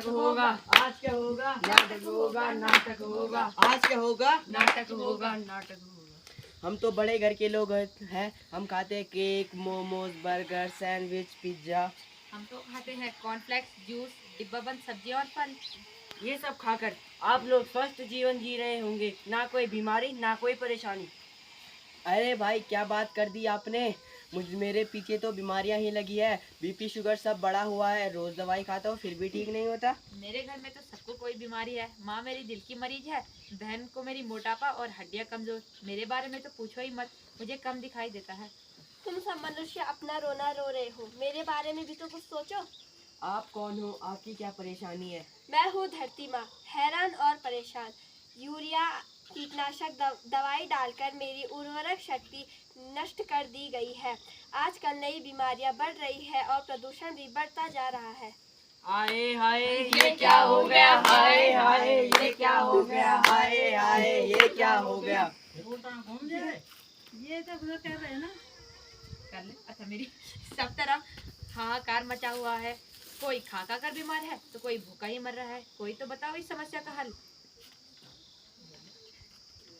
नाटक होगा, आज क्या होगा, नाटक होगा, नाटक होगा, आज क्या होगा, नाटक होगा, नाटक होगा। हम तो बड़े घर के लोग हैं, हम खाते हैं cake, momos, burger, sandwich, pizza. हम तो खाते हैं कॉर्नफ्लेक्स, जूस, डिब्बाबंद सब्जियां और फल। ये सब खाकर आप लोग स्वस्थ जीवन जी रहे होंगे, ना कोई बीमारी ना कोई परेशानी। अरे भाई क्या बात कर दी आपने। मेरे पीछे तो बीमारियां ही लगी है, बीपी शुगर सब बढ़ा हुआ है, रोज दवाई खाता हूँ फिर भी ठीक नहीं होता। मेरे घर में तो सबको कोई बीमारी है। माँ मेरी दिल की मरीज है, बहन को मेरी मोटापा और हड्डियां कमजोर। मेरे बारे में तो पूछो ही मत, मुझे कम दिखाई देता है। तुम सब मनुष्य अपना रोना रो रहे हो, मेरे बारे में भी तो कुछ सोचो। आप कौन हो, आपकी क्या परेशानी है? मैं हूँ धरती माँ, हैरान और परेशान। यूरिया कीटनाशक दवाई डालकर मेरी उर्वरक शक्ति नष्ट कर दी गई है। आजकल नई बीमारियां बढ़ रही है और प्रदूषण भी बढ़ता जा रहा है। हाय हाय ये क्या हो गया, हाय हाय ये क्या हो गया, हाय हाय ये क्या हो गया। ये तो कर रहे हैं ना। कर ले। अच्छा, मेरी सब तरफ हाहाकार मचा हुआ है। कोई खा खा कर बीमार है तो कोई भूखा ही मर रहा है। कोई तो बताओ इस समस्या का हल।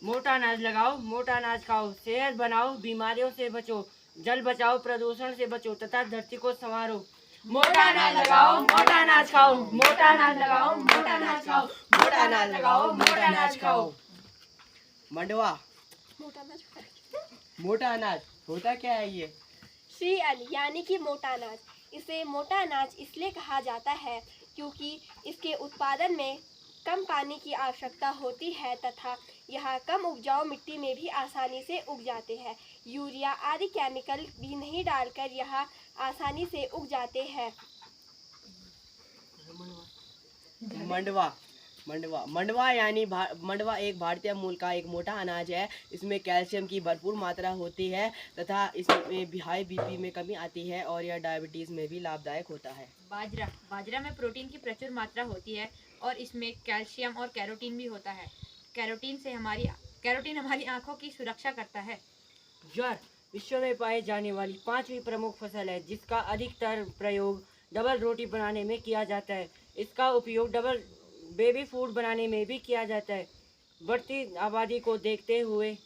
मोटा अनाज लगाओ, मोटा अनाज खाओ, सेहत बनाओ, बीमारियों से बचो, जल बचाओ, प्रदूषण से बचो तथा धरती को संवारो। मोटा अनाज लगाओ, मोटा अनाज खाओ, मोटा अनाज लगाओ, मोटा अनाज खाओ, मोटा अनाज लगाओ, मोटा अनाज खाओ। मंडवा, मोटा अनाज होता क्या है ये? श्री अन्न यानी कि मोटा अनाज। इसे मोटा अनाज इसलिए कहा जाता है क्योंकि इसके उत्पादन में कम पानी की आवश्यकता होती है तथा यह कम उपजाऊ मिट्टी में भी आसानी से उग जाते हैं। यूरिया आदि केमिकल भी नहीं डालकर यह आसानी से उग जाते हैं। मंडवा, मंडवा यानी मंडवा एक भारतीय मूल का एक मोटा अनाज है। इसमें कैल्शियम की भरपूर मात्रा होती है तथा इसमें हाई बीपी में कमी आती है और यह डायबिटीज में भी लाभदायक होता है। बाजरा में प्रोटीन की प्रचुर मात्रा होती है और इसमें कैल्शियम और कैरोटीन भी होता है। कैरोटीन हमारी आंखों की सुरक्षा करता है। ज्वार विश्व में पाए जाने वाली 5वीं प्रमुख फसल है, जिसका अधिकतर प्रयोग डबल रोटी बनाने में किया जाता है। इसका उपयोग डबल बेबी फूड बनाने में भी किया जाता है। बढ़ती आबादी को देखते हुए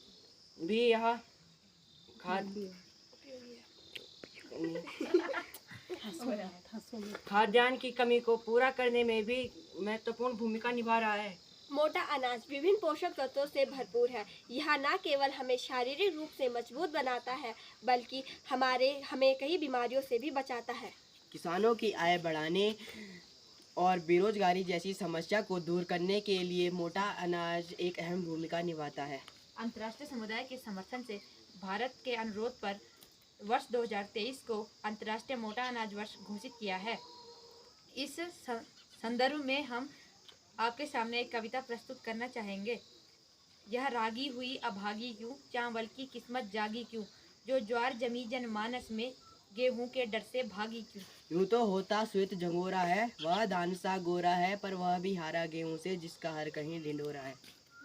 भी यह खाद्यान्न की कमी को पूरा करने में भी महत्वपूर्ण भूमिका निभा रहा है। मोटा अनाज विभिन्न पोषक तत्वों से भरपूर है। यह न केवल हमें शारीरिक रूप से मजबूत बनाता है बल्कि हमें कई बीमारियों से भी बचाता है। किसानों की आय बढ़ाने और बेरोजगारी जैसी समस्या को दूर करने के लिए मोटा अनाज एक अहम भूमिका निभाता है। अंतर्राष्ट्रीय समुदाय के समर्थन से भारत के अनुरोध पर वर्ष 2023 को अंतर्राष्ट्रीय मोटा अनाज वर्ष घोषित किया है। इस संदर्भ में हम आपके सामने एक कविता प्रस्तुत करना चाहेंगे। यह रागी हुई अभागी क्यों, चावल की किस्मत जागी क्यों, जो ज्वार जमी जनमानस में, गेहूं के डर से भागी क्यों। यूं तो होता श्वेत झंगोरा है, वह धान सा गोरा है, पर वह भी हारा गेहूं से जिसका हर कहीं ढिंढोरा है।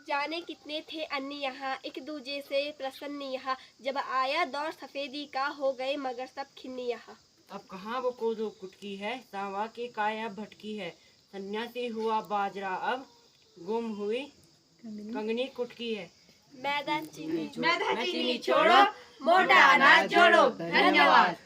जाने कितने थे अन्य यहाँ, एक दूजे से प्रसन्न यहाँ, जब आया दौर सफेदी का हो गए मगर सब खिन्नी यहाँ। अब कहाँ वो कोदो कुटकी है, सांवा की काया भटकी है, सन्यासी हुआ बाजरा अब गुम हुई कंगनी कुटकी है। मैदान चीनी चीनी छोड़ो, मोटा अनाज जोड़ो। धन्यवाद।